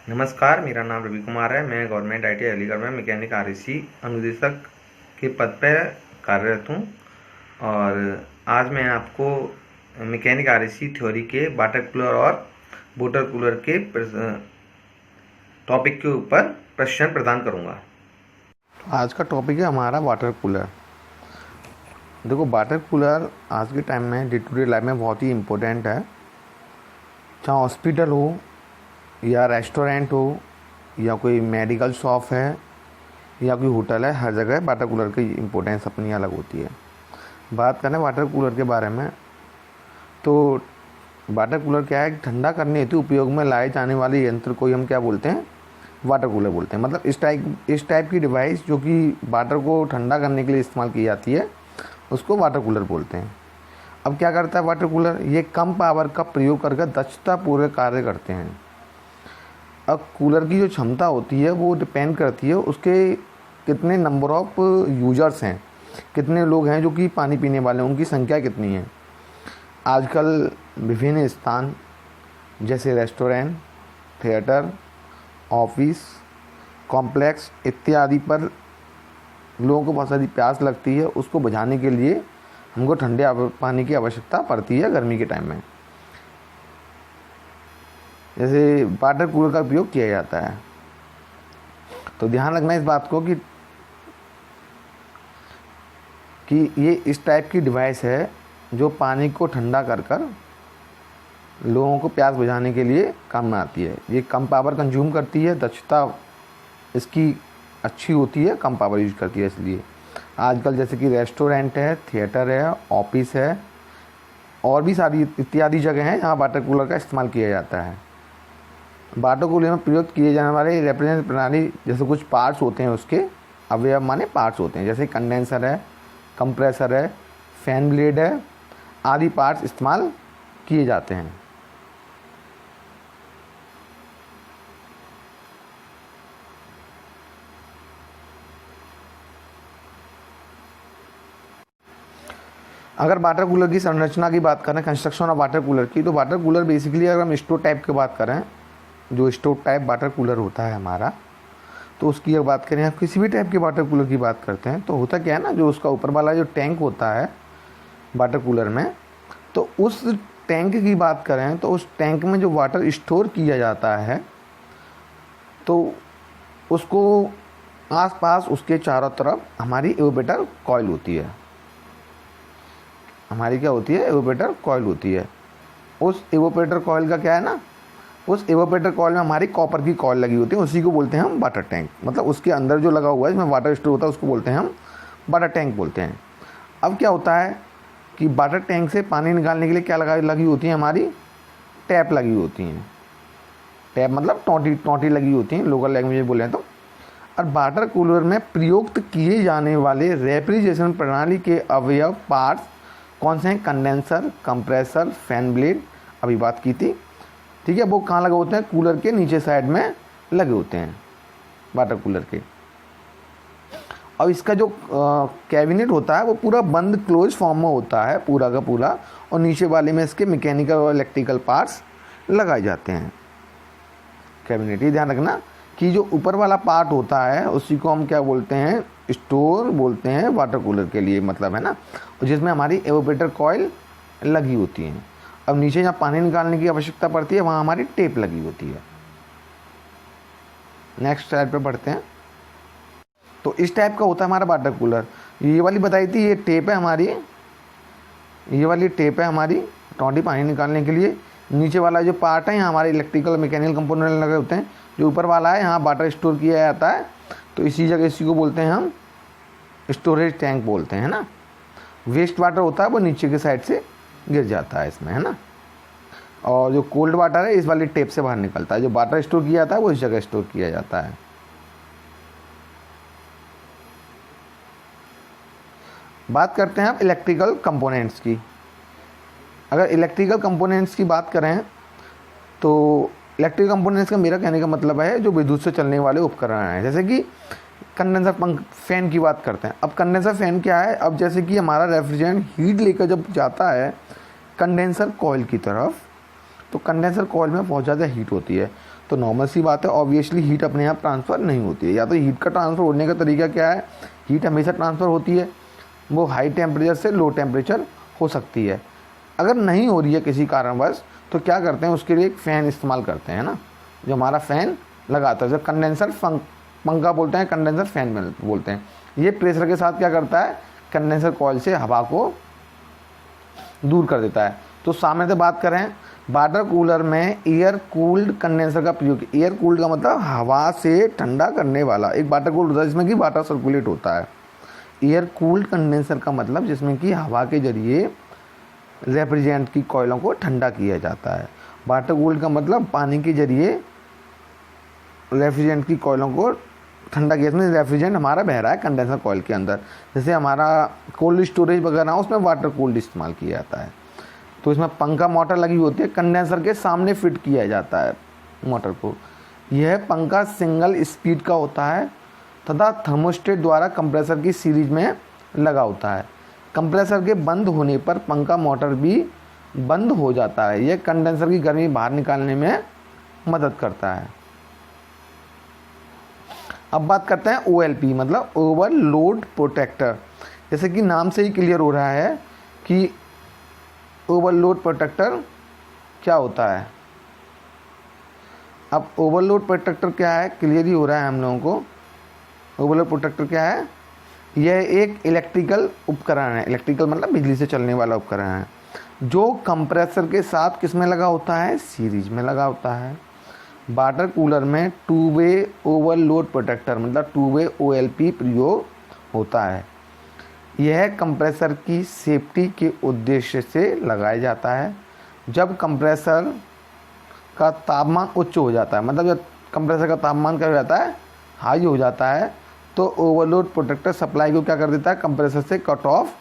नमस्कार, मेरा नाम रवि कुमार है। मैं गवर्नमेंट आईटीआई अलीगढ़ में मैकेनिक आरएसी अनुदेशक के पद पर कार्यरत हूँ। और आज मैं आपको मैकेनिक आरएसी थ्योरी के वाटर कूलर और वाटर कूलर के टॉपिक के ऊपर प्रश्न प्रदान करूँगा। आज का टॉपिक है हमारा वाटर कूलर। देखो, वाटर कूलर आज के टाइम में डे टू डे लाइफ में बहुत ही इम्पोर्टेंट है। चाहे हॉस्पिटल हो या रेस्टोरेंट हो या कोई मेडिकल शॉप है या कोई होटल है, हर जगह वाटर कूलर की इम्पोर्टेंस अपनी अलग होती है। बात करें वाटर कूलर के बारे में, तो वाटर कूलर क्या है? ठंडा करने हेतु उपयोग में लाए जाने वाले यंत्र को हम क्या बोलते हैं? वाटर कूलर बोलते हैं। मतलब इस टाइप की डिवाइस जो कि वाटर को ठंडा करने के लिए इस्तेमाल की जाती है, उसको वाटर कूलर बोलते हैं। अब क्या करता है वाटर कूलर? ये कम पावर का प्रयोग करके दक्षतापूर्वक कार्य करते हैं। अब कूलर की जो क्षमता होती है वो डिपेंड करती है उसके कितने नंबर ऑफ यूजर्स हैं, कितने लोग हैं जो कि पानी पीने वाले हैं, उनकी संख्या कितनी है। आजकल विभिन्न स्थान जैसे रेस्टोरेंट, थिएटर, ऑफिस कॉम्प्लेक्स इत्यादि पर लोगों को बहुत सारी प्यास लगती है, उसको बुझाने के लिए हमको ठंडे पानी की आवश्यकता पड़ती है गर्मी के टाइम में। जैसे वाटर कूलर का उपयोग किया जाता है, तो ध्यान रखना इस बात को कि ये इस टाइप की डिवाइस है जो पानी को ठंडा कर कर लोगों को प्यास बुझाने के लिए काम में आती है। ये कम पावर कंज्यूम करती है, दक्षता इसकी अच्छी होती है, कम पावर यूज करती है। इसलिए आजकल जैसे कि रेस्टोरेंट है, थिएटर है, ऑफिस है और भी सारी इत्यादि जगह हैं जहाँ वाटर कूलर का इस्तेमाल किया जाता है। वाटर कूलर में प्रयोग किए जाने वाले रेफ्रिजरेशन प्रणाली जैसे कुछ पार्ट्स होते हैं, उसके अवयव माने पार्ट्स होते हैं, जैसे कंडेंसर है, कंप्रेसर है, फैन ब्लेड है आदि पार्ट्स इस्तेमाल किए जाते हैं। अगर वाटर कूलर की संरचना की बात करें, कंस्ट्रक्शन ऑफ वाटर कूलर की, तो वाटर कूलर बेसिकली अगर हम स्टोव टाइप की बात करें, जो स्टोव टाइप वाटर कूलर होता है हमारा, तो उसकी अगर बात करें, आप किसी भी टाइप के वाटर कूलर की बात करते हैं, तो होता क्या है ना, जो उसका ऊपर वाला जो टैंक होता है वाटर कूलर में, तो उस टैंक की बात करें तो उस टैंक में जो वाटर स्टोर किया जाता है, तो उसको आसपास उसके चारों तरफ हमारी एवापोरेटर कॉइल होती है। हमारी क्या होती है? एवापोरेटर कॉइल होती है। उस एवापोरेटर कॉइल का क्या है ना, उस एवापोरेटर कॉइल में हमारी कॉपर की कॉइल लगी होती है, उसी को बोलते हैं हम वाटर टैंक। मतलब उसके अंदर जो लगा हुआ है, इसमें वाटर स्टोर होता है, उसको बोलते हैं हम वाटर टैंक बोलते हैं। अब क्या होता है कि वाटर टैंक से पानी निकालने के लिए क्या लगी होती है? हमारी टैप लगी होती हैं। टैप मतलब टोंटी लगी होती हैं, लोकल लैंग्वेज में बोले तो। और वाटर कूलर में प्रयुक्त किए जाने वाले रेफ्रिजरेशन प्रणाली के अवयव पार्ट्स कौन से हैं? कंडेंसर, कंप्रेसर, फैन ब्लेड, अभी बात की थी, ठीक है। वो कहाँ लगे होते हैं? कूलर के नीचे साइड में लगे होते हैं वाटर कूलर के। और इसका जो कैबिनेट होता है वो पूरा बंद क्लोज फॉर्म में होता है पूरा का पूरा, और नीचे वाले में इसके मैकेनिकल और इलेक्ट्रिकल पार्ट्स लगाए जाते हैं। कैबिनेट, ये ध्यान रखना कि जो ऊपर वाला पार्ट होता है उसी को हम क्या बोलते हैं? स्टोर बोलते हैं वाटर कूलर के लिए, मतलब है ना, और जिसमें हमारी एवापोरेटर कॉइल लगी होती है। अब नीचे जहाँ पानी निकालने की आवश्यकता पड़ती है वहाँ हमारी टेप लगी होती है। नेक्स्ट स्लाइड पे बढ़ते हैं। तो इस टाइप का होता है हमारा वाटर कूलर। ये वाली बताई थी, ये टेप है हमारी, ये वाली टेप है हमारी टोंटी पानी निकालने के लिए। नीचे वाला जो पार्ट है यहाँ हमारे इलेक्ट्रिकल मैकेनिकल कंपोनेंट लगे होते हैं। जो ऊपर वाला है यहाँ वाटर स्टोर किया जाता है, तो इसी जगह इसी को बोलते हैं हम स्टोरेज टैंक बोलते हैं ना। वेस्ट वाटर होता है वो नीचे के साइड से गिर जाता है इसमें, है ना। और जो कोल्ड वाटर है इस वाली टेप से बाहर निकलता है। जो वाटर स्टोर किया जाता है वो इस जगह स्टोर किया जाता है। बात करते हैं अब इलेक्ट्रिकल कंपोनेंट्स की। अगर इलेक्ट्रिकल कंपोनेंट्स की बात करें तो इलेक्ट्रिकल कंपोनेंट्स का मेरा कहने का मतलब है जो विद्युत से चलने वाले उपकरण हैं। जैसे कि कंडेंसर फैन की बात करते हैं। अब कंडेंसर फैन क्या है? अब जैसे कि हमारा रेफ्रिजरेंट हीट लेकर जब जाता है कंडेंसर कॉइल की तरफ, तो कंडेंसर कॉइल में बहुत ज़्यादा हीट होती है, तो तो नॉर्मल सी बात है, ऑब्वियसली हीट अपने आप ट्रांसफ़र नहीं होती है। या तो हीट का ट्रांसफ़र होने का तरीका क्या है, हीट हमेशा ट्रांसफ़र होती है, वो हाई टेम्परेचर से लो टेम्परेचर हो सकती है। अगर नहीं हो रही है किसी कारणवश तो क्या करते हैं, उसके लिए एक फ़ैन इस्तेमाल करते हैं ना, जो हमारा फ़ैन लगाता है, जो कंडेंसर पंखा बोलते हैं, कंडेंसर फैन बोलते हैं। ये प्रेशर के साथ क्या करता है, कंडेंसर कॉइल से हवा को दूर कर देता है। तो सामने से बात करें, वाटर कूलर में एयर कूल्ड कंडेंसर का प्रयोग। एयर कूल्ड का मतलब हवा से ठंडा करने वाला एक वाटर कूल्ड होता है जिसमें कि वाटर सर्कुलेट होता है। एयर कूल्ड कंडेंसर का मतलब जिसमें कि हवा के जरिए रेफ्रिजरेंट की कॉइलों को ठंडा किया जाता है। वाटर कूल्ड का मतलब पानी के जरिए रेफ्रिजरेंट की कॉइलों को ठंडा किया, इसमें रेफ्रिजरेंट हमारा बह रहा है कंडेंसर कॉइल के अंदर। जैसे हमारा कोल्ड स्टोरेज वगैरह उसमें वाटर कूल्ड इस्तेमाल किया जाता है। तो इसमें पंखा मोटर लगी होती है, कंडेंसर के सामने फिट किया जाता है मोटर को। यह पंखा सिंगल स्पीड का होता है तथा थर्मोस्टेट द्वारा कंप्रेसर की सीरीज में लगा होता है। कंप्रेसर के बंद होने पर पंखा मोटर भी बंद हो जाता है। यह कंडेंसर की गर्मी बाहर निकालने में मदद करता है। अब बात करते हैं OLP मतलब ओवरलोड प्रोटेक्टर। जैसे कि नाम से ही क्लियर हो रहा है कि ओवरलोड प्रोटेक्टर क्या होता है। अब ओवरलोड प्रोटेक्टर क्या है, क्लियर ही हो रहा है हम लोगों को। ओवरलोड प्रोटेक्टर क्या है, यह एक इलेक्ट्रिकल उपकरण है। इलेक्ट्रिकल मतलब बिजली से चलने वाला उपकरण है, जो कंप्रेसर के साथ किस में लगा होता है, सीरीज में लगा होता है। वाटर कूलर में टू वे ओवरलोड प्रोटेक्टर मतलब टू वे OLP प्रयोग होता है। यह कंप्रेसर की सेफ्टी के उद्देश्य से लगाया जाता है। जब कंप्रेसर का तापमान उच्च हो जाता है, मतलब जब कंप्रेसर का तापमान क्या हो जाता है, हाई हो जाता है, तो ओवरलोड प्रोटेक्टर सप्लाई को क्या कर देता है, कंप्रेसर से कट ऑफ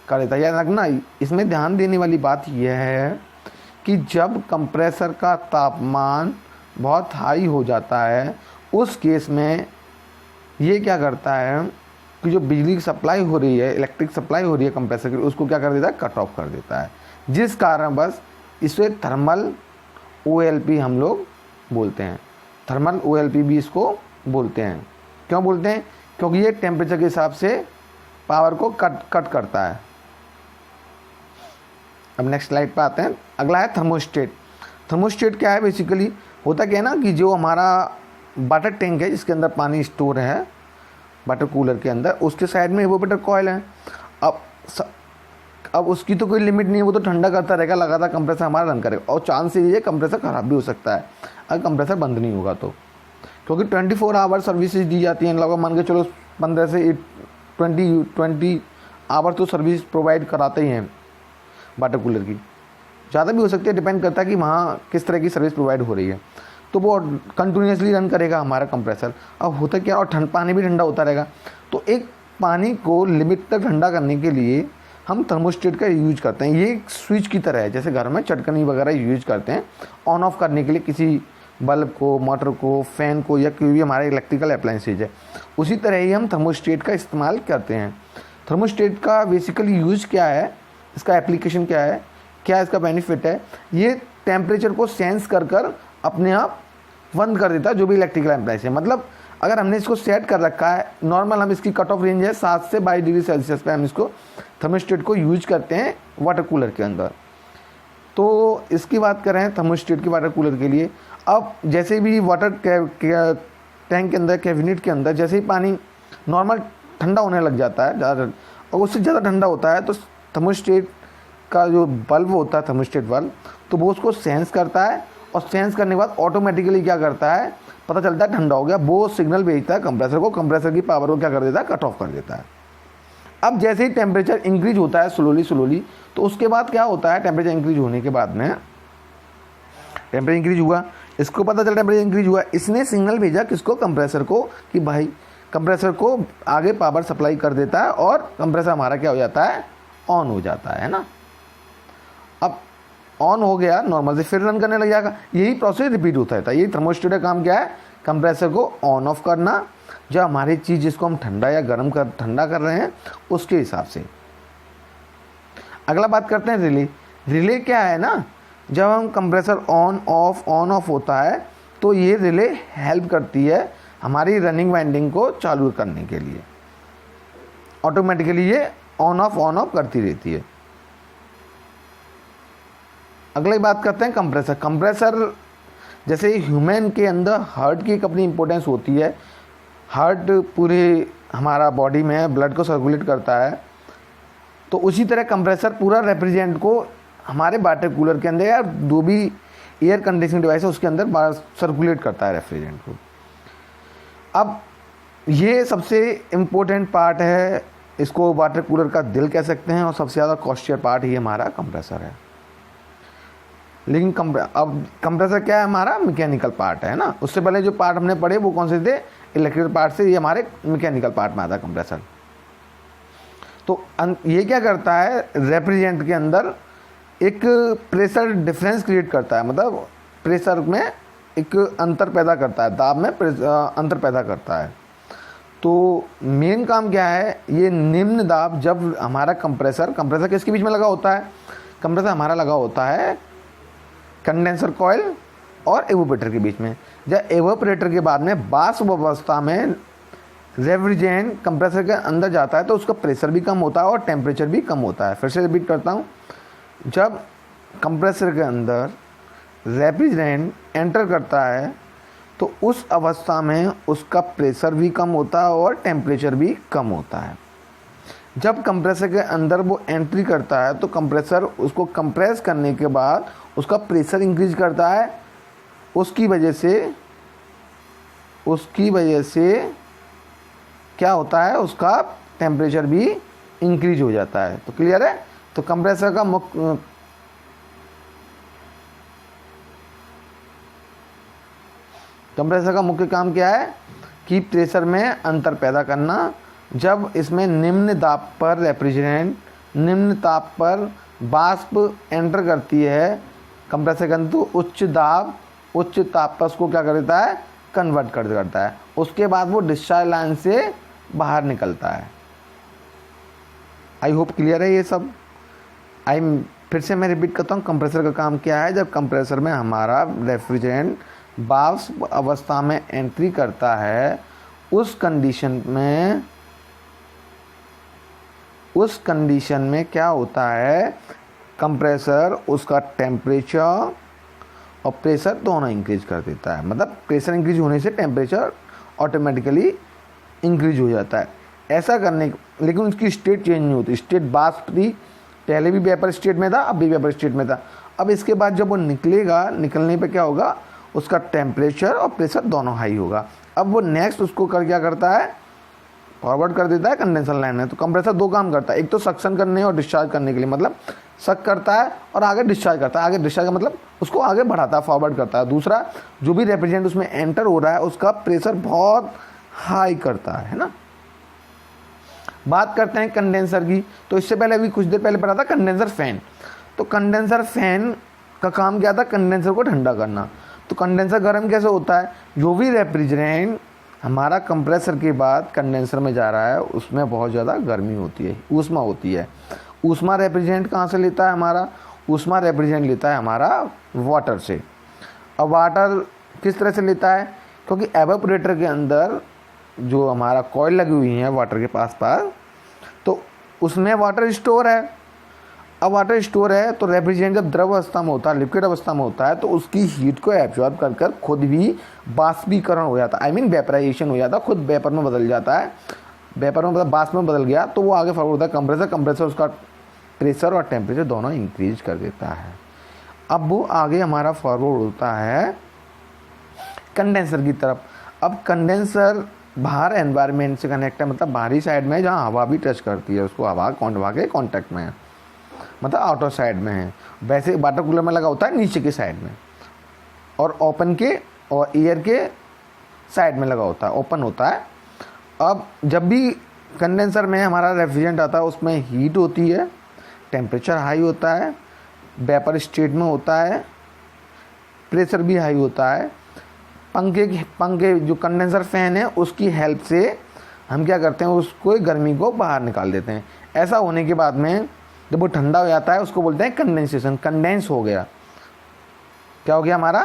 कर देता है। याद रखना, इसमें ध्यान देने वाली बात यह है कि जब कंप्रेसर का तापमान बहुत हाई हो जाता है, उस केस में ये क्या करता है कि जो बिजली की सप्लाई हो रही है, इलेक्ट्रिक सप्लाई हो रही है कंप्रेसर की, उसको क्या कर देता है, कट ऑफ कर देता है। जिस कारण बस इसे थर्मल OLP हम लोग बोलते हैं। थर्मल OLP भी इसको बोलते हैं। क्यों बोलते हैं, क्योंकि ये टेम्परेचर के हिसाब से पावर को कट करता है। अब नेक्स्ट स्लाइड पे आते हैं। अगला है थर्मोस्टेट। थर्मोस्टेट क्या है, बेसिकली होता क्या है ना कि जो हमारा वाटर टैंक है जिसके अंदर पानी स्टोर है वाटर कूलर के अंदर, उसके साइड में इवेपोरेटर कॉइल है। अब उसकी तो कोई लिमिट नहीं है, वो तो ठंडा करता रहेगा, लगातार कंप्रेसर हमारा रन करेगा। और चांस ये कंप्रेसर ख़राब भी हो सकता है अगर कंप्रेसर बंद नहीं होगा तो, क्योंकि 24 आवर सर्विसेज दी जाती हैं। लगभग मान के चलो 15 से 20 आवर तो सर्विस प्रोवाइड कराते ही हैं वाटर कूलर की। ज़्यादा भी हो सकती है, डिपेंड करता है कि वहाँ किस तरह की सर्विस प्रोवाइड हो रही है। तो वो कंटिन्यूसली रन करेगा हमारा कंप्रेसर। अब होता क्या, और पानी भी ठंडा होता रहेगा। तो एक पानी को लिमिट तक ठंडा करने के लिए हम थर्मोस्टेट का यूज करते हैं। ये एक स्विच की तरह है, जैसे घर में चटकनी वगैरह यूज करते हैं ऑन ऑफ करने के लिए किसी बल्ब को, मोटर को, फ़ैन को, या कोई भी हमारा इलेक्ट्रिकल अप्लायंसेज है। उसी तरह ही हम थर्मोस्टेट का इस्तेमाल करते हैं। थर्मोस्टेट का बेसिकली यूज क्या है, इसका एप्लीकेशन क्या है, क्या इसका बेनिफिट है, ये टेम्परेचर को सेंस कर अपने आप बंद कर देता है जो भी इलेक्ट्रिकल अप्लायंस है। मतलब अगर हमने इसको सेट कर रखा है, नॉर्मल हम इसकी कट ऑफ रेंज है 7 से 22 डिग्री सेल्सियस पे हम इसको थर्मोस्टेट को यूज करते हैं वाटर कूलर के अंदर। तो इसकी बात करें थर्मोस्टेट की वाटर कूलर के लिए, अब जैसे भी वाटर टैंक के अंदर, कैबिनेट के अंदर जैसे ही पानी नॉर्मल ठंडा होने लग जाता है ज़्यादा, और उससे ज़्यादा ठंडा होता है, तो थर्मोस्टेट का जो बल्ब होता है, थर्मोस्टेट बल्ब, तो वो उसको सेंस करता है, और सेंस करने के बाद ऑटोमेटिकली क्या करता है, पता चलता है ठंडा हो गया, वो सिग्नल भेजता है कंप्रेसर को, कंप्रेसर की पावर को क्या कर देता है, कट ऑफ कर देता है। अब जैसे ही टेम्परेचर इंक्रीज होता है स्लोली, तो उसके बाद क्या होता है, टेम्परेचर इंक्रीज होने के बाद में, टेम्परेचर इंक्रीज हुआ, इसको पता चला टेम्परेचर इंक्रीज हुआ, इसने सिग्नल भेजा किसको, कंप्रेसर को, कि भाई कंप्रेसर को आगे पावर सप्लाई कर देता है, और कंप्रेसर हमारा क्या हो जाता है, ऑन हो जाता है ना। अब ऑन हो गया नॉर्मल से, फिर रन करने लग जाएगा। यही प्रोसेस रिपीट होता है। यही थर्मोस्टेट का काम क्या है, कंप्रेसर को ऑन ऑफ करना, जो हमारी चीज़ जिसको हम ठंडा या गर्म ठंडा कर रहे हैं उसके हिसाब से। अगला बात करते हैं रिले। रिले क्या है ना, जब हम कंप्रेसर ऑन ऑफ होता है तो ये रिले हेल्प करती है हमारी रनिंग वाइंडिंग को चालू करने के लिए। ऑटोमेटिकली ये ऑन ऑफ करती रहती है। अगली बात करते हैं कंप्रेसर। कंप्रेसर जैसे ह्यूमन के अंदर हार्ट की एक अपनी इंपॉर्टेंस होती है। हार्ट पूरे हमारा बॉडी में ब्लड को सर्कुलेट करता है, तो उसी तरह कंप्रेसर पूरा रेफ्रिजरेंट को हमारे वाटर कूलर के अंदर या जो भी एयर कंडीशनिंग डिवाइस है उसके अंदर सर्कुलेट करता है रेफ्रिजरेंट को। अब ये सबसे इम्पोर्टेंट पार्ट है, इसको वाटर कूलर का दिल कह सकते हैं, और सबसे ज़्यादा कॉस्टियर पार्ट ही हमारा कंप्रेसर है। लेकिन अब कंप्रेसर क्या है, हमारा मैकेनिकल पार्ट है ना। उससे पहले जो पार्ट हमने पढ़े वो कौन से थे, इलेक्ट्रिकल पार्ट से, ये हमारे मैकेनिकल पार्ट में आता है कंप्रेसर। तो ये क्या करता है, रेफ्रिजरेंट के अंदर एक प्रेशर डिफरेंस क्रिएट करता है, मतलब प्रेशर में एक अंतर पैदा करता है, दाब में अंतर पैदा करता है। तो मेन काम क्या है, ये निम्न दाब जब हमारा कंप्रेसर किसके बीच में लगा होता है, कंप्रेसर हमारा लगा होता है कंडेंसर कॉइल और एवोपरेटर के बीच में। जब एवोपरेटर के बाद में वाष्प अवस्था में रेफ्रिजरेंट कंप्रेसर के अंदर जाता है तो उसका प्रेशर भी कम होता है और टेम्परेचर भी कम होता है। फिर से रिपीट करता हूँ, जब कंप्रेसर के अंदर रेफ्रिजरेंट एंटर करता है तो उस अवस्था में उसका प्रेशर भी कम होता है और टेम्परेचर भी कम होता है। जब कंप्रेसर के अंदर वो एंट्री करता है तो कंप्रेसर उसको कंप्रेस करने के बाद उसका प्रेशर इंक्रीज करता है, उसकी वजह से क्या होता है, उसका टेम्परेचर भी इंक्रीज हो जाता है। तो क्लियर है। तो कंप्रेसर का मुख्य काम क्या है कि प्रेशर में अंतर पैदा करना। जब इसमें निम्न दाब पर रेफ्रिजरेंट निम्न ताप पर वाष्प एंटर करती है कंप्रेसर के अंदर, तो उच्च ताप पर उसको क्या कर देता है, कन्वर्ट कर करता है। उसके बाद वो डिस्चार्ज लाइन से बाहर निकलता है। आई होप क्लियर है ये सब। फिर से मैं रिपीट करता हूँ, कंप्रेसर का काम क्या है। जब कंप्रेसर में हमारा रेफ्रिजरेंट वाष्प अवस्था में एंट्री करता है, उस कंडीशन में क्या होता है, कंप्रेसर उसका टेम्परेचर और प्रेशर दोनों इंक्रीज कर देता है। मतलब प्रेशर इंक्रीज होने से टेम्परेचर ऑटोमेटिकली इंक्रीज हो जाता है। ऐसा करने, लेकिन उसकी स्टेट चेंज नहीं होती। स्टेट वाष्प थी, पहले भी वेपर स्टेट में था, अब भी वेपर स्टेट में था। अब इसके बाद जब वो निकलने पे क्या होगा, उसका टेम्परेचर और प्रेशर दोनों हाई होगा। अब वो नेक्स्ट उसको क्या करता है, फॉरवर्ड कर देता है कंडेंसर लाइन में। तो कंप्रेसर दो काम करता है, एक तो सक्शन करने और डिस्चार्ज करने के लिए, मतलब सक करता है और आगे डिस्चार्ज करता है। आगे डिस्चार्ज का मतलब उसको आगे बढ़ाता है, फॉरवर्ड करता है। दूसरा, जो भी रेफ्रिजरेंट उसमें एंटर हो रहा है उसका प्रेशर बहुत हाई करता है ना। बात करते हैं कंडेंसर की। तो इससे पहले अभी कुछ देर पहले पढ़ा था कंडेंसर फैन। तो कंडेंसर फैन का काम क्या था, कंडेंसर को ठंडा करना। तो कंडेंसर गर्म कैसे होता है, जो भी रेफ्रिजरेंट हमारा कंप्रेसर के बाद कंडेंसर में जा रहा है उसमें बहुत ज़्यादा गर्मी होती है, ऊष्मा होती है। ऊष्मा रेफ्रिजरेंट कहाँ से लेता है हमारा, ऊष्मा रेफ्रिजरेंट लेता है हमारा वाटर से। अब वाटर किस तरह से लेता है, क्योंकि एवापोरेटर के अंदर जो हमारा कॉइल लगी हुई है वाटर के पास तो उसमें वाटर स्टोर है। अब वाटर स्टोर है तो रेफ्रिजरेंट जब द्रव अवस्था में होता है, लिक्विड अवस्था में होता है, तो उसकी हीट को एब्जॉर्ब कर खुद भी बाष्पीकरण हो जाता है, वेपराइजेशन हो जाता है, खुद वेपर में बदल जाता है। वेपर में मतलब बाष्प में बदल गया तो वो आगे फॉरवर्ड होता है कंप्रेसर उसका प्रेशर और टेम्परेचर दोनों इंक्रीज कर देता है। अब वो आगे हमारा फॉरवर्ड होता है कंडेंसर की तरफ। अब कंडेंसर बाहर एनवायरनमेंट से कनेक्ट है, मतलब बाहरी साइड में जहाँ हवा भी टच करती है उसको, हवा के कॉन्टैक्ट में है, मतलब आउटर साइड में है। वैसे वाटर कूलर में लगा होता है नीचे के साइड में, और ओपन के और एयर के साइड में लगा होता है, ओपन होता है। अब जब भी कंडेंसर में हमारा रेफ्रिजरेंट आता है उसमें हीट होती है, टेम्परेचर हाई होता है, वेपर स्टेट में होता है, प्रेशर भी हाई होता है। पंखे जो कंडेंसर फैन है उसकी हेल्प से हम क्या करते हैं, उसको गर्मी को बाहर निकाल देते हैं। ऐसा होने के बाद में जब वो ठंडा हो जाता है उसको बोलते हैं कंडेंसेशन। कंडेंस हो गया, क्या हो गया हमारा,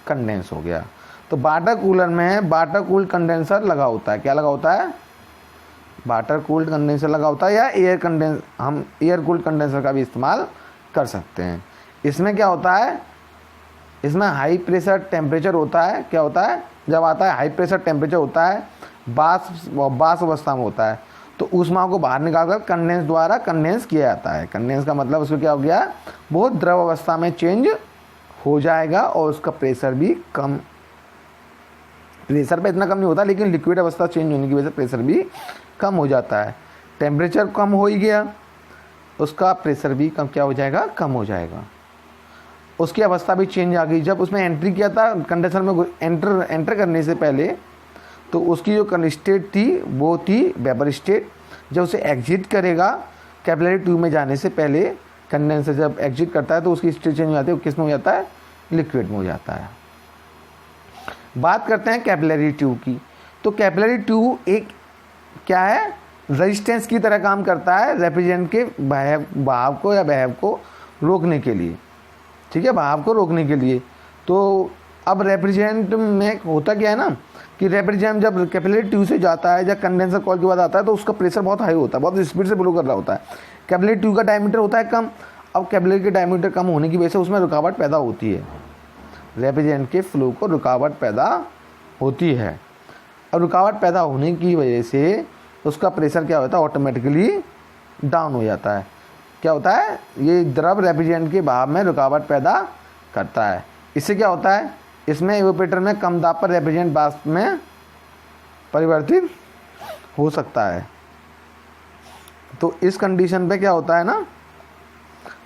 कंडेंस हो गया। तो वाटर कूलर में वाटर कूल कंडेंसर लगा होता है। क्या लगा होता है? वाटर कूल्ड कंडेंसर लगा होता है, या हम एयर कूल्ड कंडेंसर का भी इस्तेमाल कर सकते हैं। इसमें क्या होता है? इसमें हाई प्रेशर टेम्परेचर होता है। क्या होता है? जब आता है हाई प्रेशर टेम्परेचर होता है, बाष्प अवस्था में होता है, तो ऊष्मा को बाहर निकालकर कंडेंस द्वारा कंडेंस किया जाता है। कंडेंस का मतलब उसको क्या हो गया? वो द्रव अवस्था में चेंज हो जाएगा और उसका प्रेशर भी कम, प्रेशर पे इतना कम नहीं होता, लेकिन लिक्विड अवस्था चेंज होने की वजह से प्रेशर भी कम हो जाता है। टेम्परेचर कम हो ही गया, उसका प्रेशर भी कम क्या हो जाएगा? कम हो जाएगा। उसकी अवस्था भी चेंज आ गई। जब उसमें एंट्री किया था कंडेंसर में एंटर करने से पहले, तो उसकी जो स्टेट थी वो थी वेपर स्टेट। जब उसे एग्जिट करेगा कैपिलरी ट्यूब में जाने से पहले, कंडेंसर जब एग्जिट करता है तो उसकी स्टेट चेंज हो जाती है, वो किस में हो जाता है? लिक्विड में हो जाता है। बात करते हैं कैपिलरी ट्यूब की। तो कैपिलरी ट्यूब एक क्या है? रेजिस्टेंस की तरह काम करता है रेफ्रिजरेंट के बहाव को या बहव को रोकने के लिए। ठीक है, बहाव को रोकने के लिए। तो अब रेफ्रिजरेंट में होता क्या है ना कि रेफ्रिजरेंट जब कैपिलरी ट्यूब से जाता है या कंडेंसर कॉइल के बाद आता है तो उसका प्रेशर बहुत हाई होता है, बहुत स्पीड से फ्लो कर रहा होता है। कैपिलरी ट्यूब का डायमीटर होता है कम। अब कैपिलरी के डायमीटर कम होने की वजह से उसमें रुकावट पैदा होती है, रेफ्रिजरेंट के फ्लो को रुकावट पैदा होती है। और रुकावट पैदा होने की वजह से उसका प्रेशर क्या होता है? ऑटोमेटिकली डाउन हो जाता है। क्या होता है? ये द्रव रेफ्रिजरेंट के बहाव में रुकावट पैदा करता है। इससे क्या होता है? इसमें इवेपोरेटर में कम दाब पर रेफ्रिजरेंट वाष्प में परिवर्तित हो सकता है। तो इस कंडीशन पे क्या होता है ना,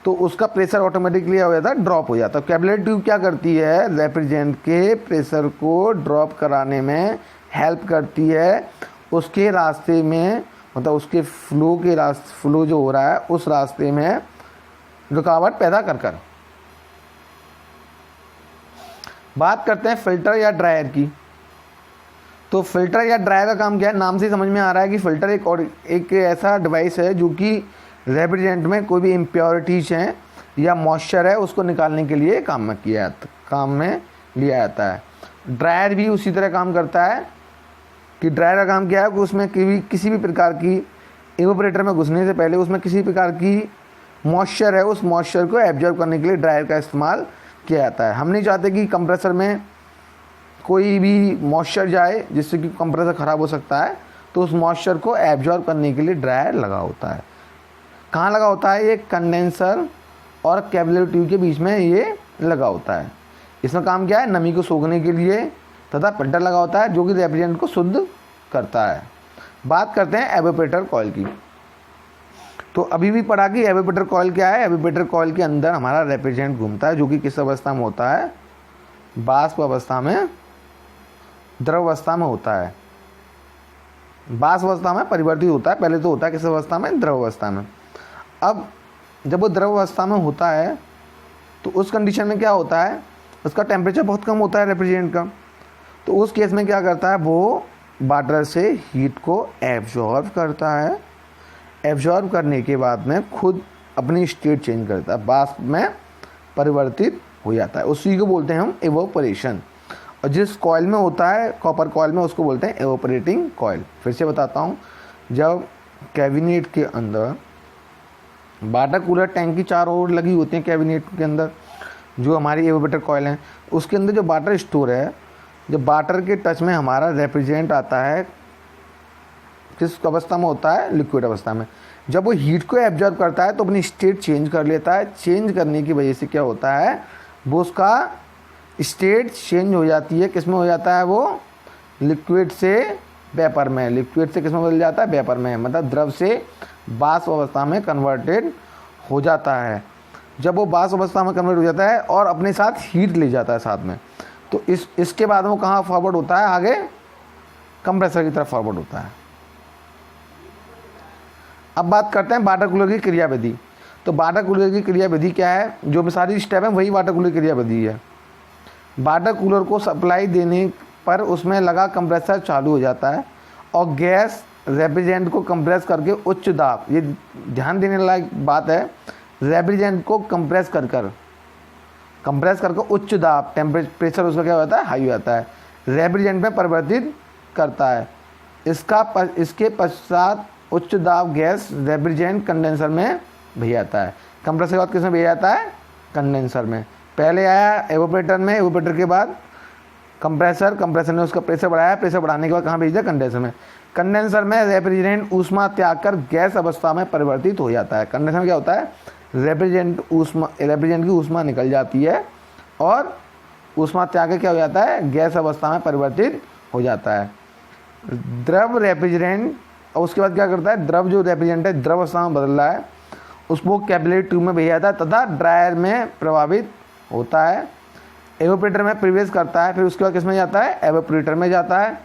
तो उसका प्रेशर ऑटोमेटिकली हो जाता है, ड्रॉप हो जाता है। कैपिलरी ट्यूब क्या करती है? रेफ्रिजरेंट के प्रेशर को ड्रॉप कराने में हेल्प करती है। उसके रास्ते में, मतलब उसके फ्लो जो हो रहा है उस रास्ते में रुकावट पैदा कर। बात करते हैं फिल्टर या ड्रायर की। तो फिल्टर या ड्रायर का काम क्या है? नाम से समझ में आ रहा है कि फिल्टर एक ऐसा डिवाइस है जो कि रेफ्रिजरेंट में कोई भी इम्प्योरिटीज हैं या मॉइस्चर है उसको निकालने के लिए काम में लिया जाता है। ड्रायर भी उसी तरह काम करता है कि ड्रायर का काम क्या है कि उसमें किसी भी प्रकार की इवेपोरेटर में घुसने से पहले उसमें किसी प्रकार की मॉइस्चर है, उस मॉइस्चर को एब्जॉर्ब करने के लिए ड्रायर का इस्तेमाल किया जाता है। हम नहीं चाहते कि कंप्रेसर में कोई भी मॉइस्चर जाए जिससे कि कंप्रेसर ख़राब हो सकता है, तो उस मॉइस्चर को एब्जॉर्ब करने के लिए ड्रायर लगा होता है। कहाँ लगा होता है? ये कंडेंसर और कैपिलरी ट्यूब के बीच में ये लगा होता है। इसमें काम क्या है? नमी को सोखने के लिए, तथा फिल्टर लगा होता है जो कि रेफ्रिजरेंट को शुद्ध करता है। बात करते हैं एवेपोरेटर कॉइल की। तो अभी भी पढ़ा कि एवेपोरेटर कॉइल क्या है। एवेपोरेटर कॉइल के अंदर हमारा रेफ्रिजरेंट घूमता है जो कि किस अवस्था में होता है? वाष्प अवस्था में, द्रव अवस्था में होता है। वाष्प अवस्था में परिवर्तित होता है, पहले तो होता है किस अवस्था में? द्रव अवस्था में। अब जब वो द्रव अवस्था में होता है तो उस कंडीशन में क्या होता है? उसका टेम्परेचर बहुत कम होता है रेफ्रिजरेंट का। तो उस केस में क्या करता है? वो वाटर से हीट को एब्जॉर्ब करता है। एब्जॉर्ब करने के बाद में खुद अपनी स्टेट चेंज करता है, वाष्प में परिवर्तित हो जाता है। उसी को बोलते हैं हम एवोपरेशन। और जिस कॉइल में होता है, कॉपर कॉइल में, उसको बोलते हैं एवोपरेटिंग कॉइल। फिर से बताता हूँ, जब कैबिनेट के अंदर वाटर कूलर टैंक की चारों ओर लगी होती हैं, कैबिनेट के अंदर जो हमारी एवोपरेटर कॉइल है उसके अंदर जो वाटर स्टोर है, जब वाटर के टच में हमारा रेफ्रिजरेंट आता है किस अवस्था में होता है? लिक्विड अवस्था में। जब वो हीट को एब्जॉर्ब करता है तो अपनी स्टेट चेंज कर लेता है। चेंज करने की वजह से क्या होता है? वो उसका स्टेट चेंज हो जाती है। किस में हो जाता है? वो लिक्विड से वेपर में, लिक्विड से किस में बदल जाता है? वेपर में, मतलब द्रव से वाष्प अवस्था में कन्वर्टेड हो जाता है। जब वो वाष्प अवस्था में कन्वर्ट हो जाता है और अपने साथ हीट ले जाता है साथ में, तो इसके बाद वो कहाँ फॉरवर्ड होता है? आगे कंप्रेसर की तरफ फॉरवर्ड होता है। अब बात करते हैं वाटर कूलर की क्रियाविधि। तो वाटर कूलर की क्रियाविधि क्या है? जो सारी स्टेप है वही वाटर कूलर की क्रियाविधि है। वाटर कूलर को सप्लाई देने पर उसमें लगा कंप्रेसर चालू हो जाता है और गैस रेफ्रिजरेंट को कंप्रेस करके उच्च दाब, ये ध्यान देने लायक बात है, रेफ्रिजरेंट को कंप्रेस कर उच्च दाब, टेम्परेचर प्रेशर उसका क्या हो जाता है? हाई हो जाता है। रेफ्रिजरेंट में परिवर्तित करता है। इसके पश्चात उच्च दाब गैस रेफ्रिजरेंट कंडेंसर में भेजा जाता है। कंप्रेसर के बाद किसमें भेजा जाता है? कंडेंसर में। पहले आया एवोपरेटर में, एवोपरेटर के बाद कंप्रेसर ने उसका प्रेशर बढ़ाया, प्रेशर बढ़ाने के बाद कहाँ भेज दिया? कंडेंसर में। कंडेंसर में रेफ्रिजरेंट ऊष्मा त्याग कर गैस अवस्था में परिवर्तित हो जाता है। कंडेंसर में क्या होता है? रेफ्रिजरेंट की ऊष्मा निकल जाती है और ऊष्मा त्याग के क्या हो जाता है? गैस अवस्था में परिवर्तित हो जाता है। द्रव रेफ्रिजरेंट, और उसके बाद क्या करता है? द्रव जो रेफ्रिजरेंट है द्रव अवस्था में बदल रहा है, उसको कैपिलरी ट्यूब में भेजा जाता है तथा ड्रायर में प्रभावित होता है। एवोपरेटर में प्रवेश करता है, फिर उसके बाद किसमें जाता है? एवोपरेटर में जाता है।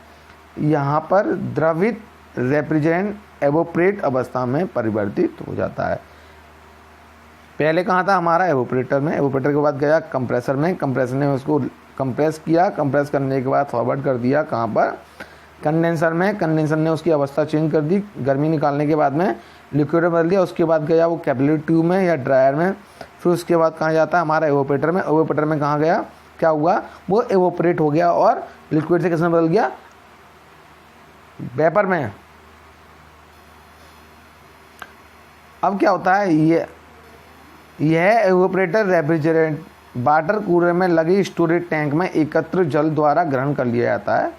यहाँ पर द्रवित रेफ्रिजरेंट एवोपरेट अवस्था में परिवर्तित हो जाता है। पहले कहाँ था हमारा? एवोपरेटर में। एवोपरेटर के बाद गया कंप्रेसर में, कंप्रेसर ने उसको कंप्रेस किया, कंप्रेस करने के बाद फॉरवर्ड कर दिया कहाँ पर? कंडेंसर में। कंडेंसर ने उसकी अवस्था चेंज कर दी, गर्मी निकालने के बाद में लिक्विड में बदल दिया। उसके बाद गया वो कैपिलरी ट्यूब में या ड्रायर में। फिर उसके बाद कहाँ जाता है? हमारा एवोपरेटर में। एवोपरेटर में कहाँ गया? क्या हुआ? वो एवोपरेट हो गया और लिक्विड से किसमें बदल गया? वेपर में। अब क्या होता है? यह एवोपरेटर रेफ्रिजरेंट वाटर कूलर में लगी स्टोरेज टैंक में एकत्र जल द्वारा ग्रहण कर लिया जाता है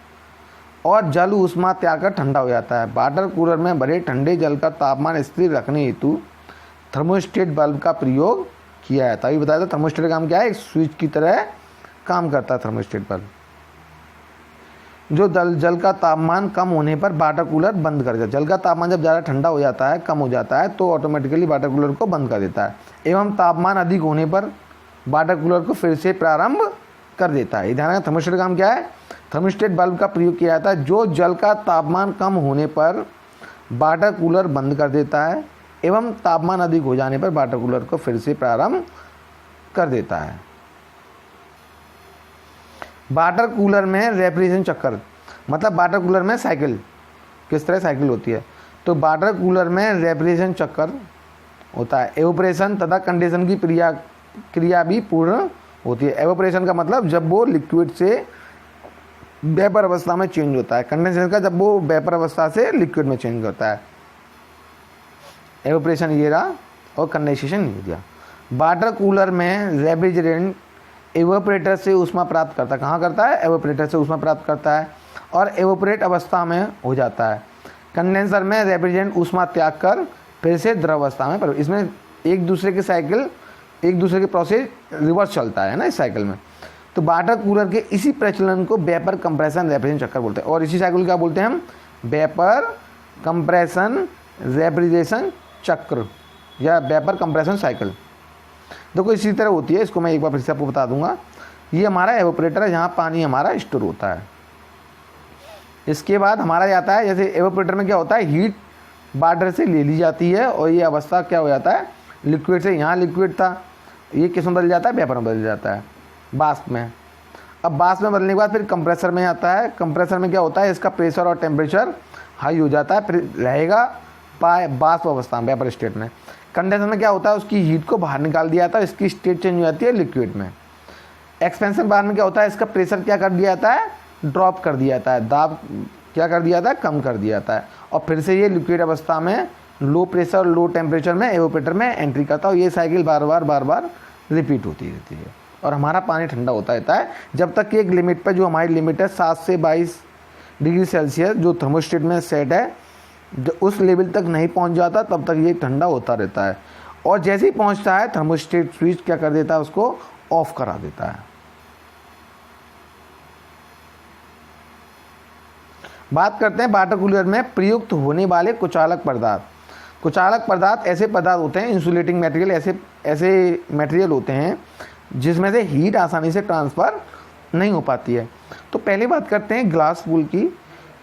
और जल ऊष्मा त्याग कर ठंडा हो जाता है। वाटर कूलर में भरे ठंडे जल का तापमान स्थिर रखने हेतु थर्मोस्टेट बल्ब का प्रयोग किया जाता है। अभी बताया था थर्मोस्टेट का काम क्या है? एक स्विच की तरह काम करता है थर्मोस्टेट बल्ब, जो जल का तापमान कम होने पर वाटर कूलर बंद कर देता है। जल का तापमान जब ज़्यादा ठंडा हो जाता है, कम हो जाता है, तो ऑटोमेटिकली वाटर कूलर को बंद कर देता है एवं तापमान अधिक होने पर वाटर कूलर को फिर से प्रारंभ कर देता है। ध्यान रखना, थर्मोस्टेट का काम क्या है? थर्मोस्टेट बल्ब का प्रयोग किया जाता है जो जल का तापमान कम होने पर वाटर कूलर बंद कर देता है एवं तापमान अधिक हो जाने पर वाटर कूलर को फिर से प्रारंभ कर देता है। वाटर कूलर में रेफ्रिजरेशन चक्कर, मतलब वाटर कूलर में साइकिल, किस तरह साइकिल होती है? तो वाटर कूलर में रेफ्रिजरेशन चक्कर होता है। एवोपरेशन तथा कंडेंसेशन की क्रिया भी पूर्ण होती है। एवोपरेशन का मतलब जब वो लिक्विड से वेपर अवस्था में चेंज होता है। कंडेंसेशन का जब वो वेपर अवस्था से लिक्विड में चेंज होता है। एवोपरेशन ये रहा और कंडेंसेशन ये दिया। वाटर कूलर में रेफ्रिजरेंट एवोपरेटर से ऊष्मा प्राप्त करता है। कहाँ करता है? एवोपरेटर से ऊष्मा प्राप्त करता है और एवोपरेट अवस्था में हो जाता है। कंडेंसर में रेफ्रिजरेंट ऊष्मा त्याग कर फिर से द्रव अवस्था में, इसमें एक दूसरे के प्रोसेस रिवर्स चलता है ना इस साइकिल में। तो वाटर कूलर के इसी प्रचलन को वेपर कंप्रेशन रेफ्रिजरेशन चक्कर बोलते हैं और इसी साइकिल क्या बोलते हैं हम? वेपर कंप्रेशन रेफ्रिजरेशन चक्र या वेपर कंप्रेशन साइकिल। देखो इसी तरह होती है, इसको मैं एक बार फिर से आपको बता दूंगा। ये हमारा एवोपरेटर है जहाँ पानी हमारा स्टोर होता है। इसके बाद हमारा जाता है, जैसे एवोपरेटर में क्या होता है? हीट वाटर से ले ली जाती है और ये अवस्था क्या हो जाता है? लिक्विड से, यहाँ लिक्विड था, ये किस में बदल जाता है? वेपर में बदल जाता है, वाष्प में। अब वाष्प में बदलने के बाद फिर कंप्रेसर में आता है। कंप्रेसर में क्या होता है? इसका प्रेशर और टेम्परेचर हाई हो जाता है, फिर रहेगा वाष्प अवस्था में, वेपर स्टेट में। कंडेंसर में क्या होता है? उसकी हीट को बाहर निकाल दिया जाता है, इसकी स्टेट चेंज हो जाती है लिक्विड में। एक्सपेंशन बार में क्या होता है? इसका प्रेशर क्या कर दिया जाता है? ड्रॉप कर दिया जाता है, दाब क्या कर दिया जाता है? कम कर दिया जाता है और फिर से ये लिक्विड अवस्था में लो प्रेशर लो टेम्परेचर में एवोपरेटर में एंट्री करता है और ये साइकिल बार बार रिपीट होती रहती है और हमारा पानी ठंडा होता रहता है जब तक कि एक लिमिट पर, जो हमारी लिमिट है 7 से 22 डिग्री सेल्सियस जो थर्मोस्टेट में सेट है, उस लेवल तक नहीं पहुंच जाता तब तक ये ठंडा होता रहता है। और जैसे ही पहुंचता है थर्मोस्टेट स्विच क्या कर देता है? उसको ऑफ करा देता है। बात करते हैं वाटर कूलर में प्रयुक्त होने वाले कुचालक पदार्थ। कुचालक पदार्थ ऐसे पदार्थ होते हैं, इंसुलेटिंग मटेरियल, ऐसे मटेरियल होते हैं जिसमें से हीट आसानी से ट्रांसफ़र नहीं हो पाती है। तो पहले बात करते हैं ग्लास वूल की।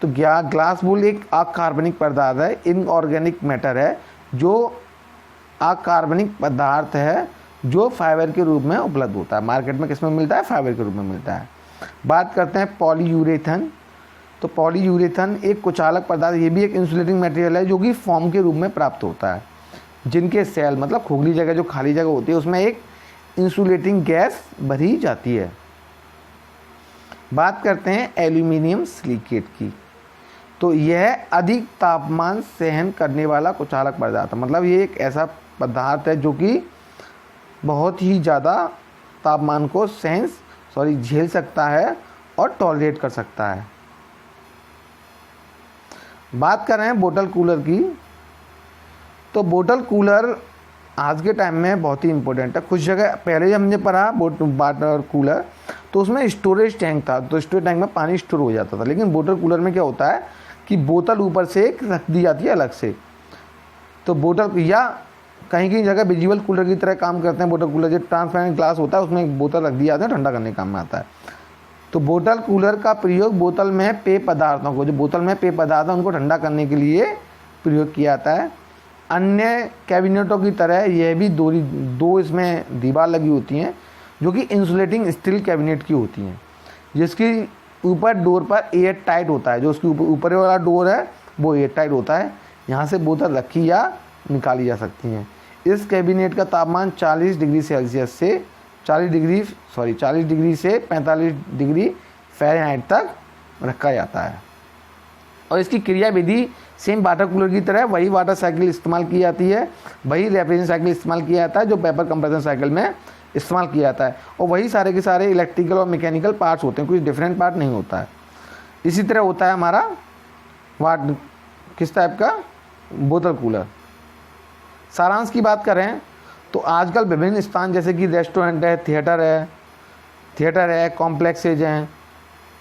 तो ग्लास वूल एक अकार्बनिक पदार्थ है, इनऑर्गेनिक मैटर है, जो अकार्बनिक पदार्थ है जो फाइबर के रूप में उपलब्ध होता है। मार्केट में किस में मिलता है? फाइबर के रूप में मिलता है। बात करते हैं पॉलीयूरेथन। तो पॉलीयूरेथन एक कुचालक पदार्थ, ये भी एक इंसुलेटिंग मटेरियल है जो कि फॉर्म के रूप में प्राप्त होता है, जिनके सेल मतलब खोखली जगह, जो खाली जगह होती है, उसमें एक इंसुलेटिंग गैस भरी जाती है। बात करते हैं एल्यूमिनियम सिलिकेट की, तो यह अधिक तापमान सहन करने वाला कुचालक पदार्थ, मतलब ये एक ऐसा पदार्थ है जो कि बहुत ही ज़्यादा तापमान को झेल सकता है और टॉलरेट कर सकता है। बात कर रहे हैं बोतल कूलर की, तो बोतल कूलर आज के टाइम में बहुत ही इम्पोर्टेंट है। कुछ जगह पहले हमने पढ़ा वाटर कूलर, तो उसमें स्टोरेज टैंक था, तो स्टोरेज टैंक में पानी स्टोर हो जाता था। लेकिन बोतल कूलर में क्या होता है कि बोतल ऊपर से एक रख दी जाती है अलग से, तो बोतल या कहीं कहीं जगह विजुअल कूलर की तरह काम करते हैं बोतल कूलर, जो ट्रांसपेरेंट ग्लास होता है उसमें एक बोतल रख दी जाती है, ठंडा करने काम में आता है। तो बोतल कूलर का प्रयोग बोतल में पेय पदार्थों को, जो बोतल में पेय पदार्थ है उनको ठंडा करने के लिए प्रयोग किया जाता है। अन्य कैबिनेटों की तरह यह भी दो इसमें दीवार लगी होती हैं जो कि इंसुलेटिंग स्टील कैबिनेट की होती हैं, जिसकी ऊपर डोर पर एयर टाइट होता है, जो उसके ऊपर वाला डोर है वो एयर टाइट होता है, यहाँ से बोतल रखी या निकाली जा सकती हैं। इस कैबिनेट का तापमान 40 डिग्री सेल्सियस से 40 डिग्री से 45 डिग्री फ़ारेनहाइट तक रखा जाता है। और इसकी क्रिया विधि सेम वाटर कूलर की तरह वही वाटर साइकिल इस्तेमाल की जाती है, वही रेफ्रिजरेशन साइकिल इस्तेमाल किया जाता है जो पेपर कंप्रेशन साइकिल में इस्तेमाल किया जाता है, और वही सारे के सारे इलेक्ट्रिकल और मैकेनिकल पार्ट्स होते हैं, कुछ डिफरेंट पार्ट नहीं होता है। इसी तरह होता है हमारा किस टाइप का बोतल कूलर। सारांश की बात करें तो आजकल विभिन्न स्थान जैसे कि रेस्टोरेंट है, थिएटर है, कॉम्प्लेक्सेज हैं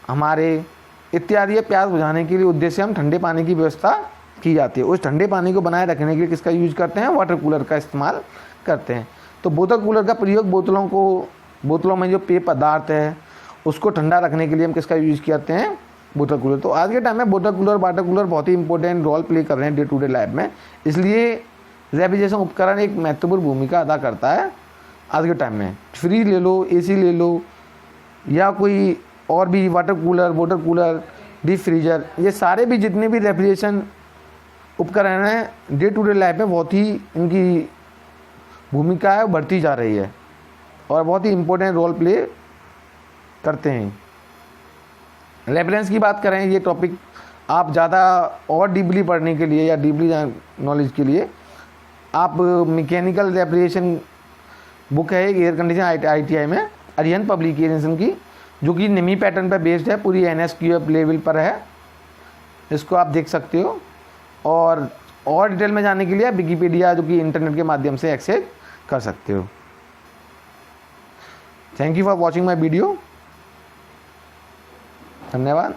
हमारे इत्यादि, प्यास बुझाने के लिए उद्देश्य हम ठंडे पानी की व्यवस्था की जाती है। उस ठंडे पानी को बनाए रखने के लिए किसका यूज करते हैं, वाटर कूलर का इस्तेमाल करते हैं। तो बोतल कूलर का प्रयोग बोतलों में जो पेय पदार्थ है उसको ठंडा रखने के लिए हम किसका यूज करते हैं, बोतल कूलर। तो आज के टाइम में बोतल कूलर वाटर कूलर बहुत ही इंपॉर्टेंट रोल प्ले कर रहे हैं डे टू डे लाइफ में, इसलिए रेफ्रिजरेशन उपकरण एक महत्वपूर्ण भूमिका अदा करता है आज के टाइम में। फ्रिज ले लो, एसी ले लो, या कोई और भी वाटर कूलर, डीप फ्रीजर, ये सारे भी जितने भी रेफ्रिजरेशन उपकरण हैं डे टू डे लाइफ में बहुत ही इनकी भूमिका है बढ़ती जा रही है और बहुत ही इम्पोर्टेंट रोल प्ले करते हैं। रेफरेंस की बात करें, ये टॉपिक आप ज़्यादा और डीपली पढ़ने के लिए या डीपली नॉलेज के लिए आप मैकेनिकल रेफ्रिजरेशन बुक है एक एयर कंडीशन ITI में अरिहंत पब्लिकेशन की, जो कि निमी पैटर्न पर बेस्ड है, पूरी NSQF लेवल पर है, इसको आप देख सकते हो। और डिटेल में जाने के लिए विकिपीडिया जो कि इंटरनेट के माध्यम से एक्सेस कर सकते हो। Thank you for watching my video, धन्यवाद।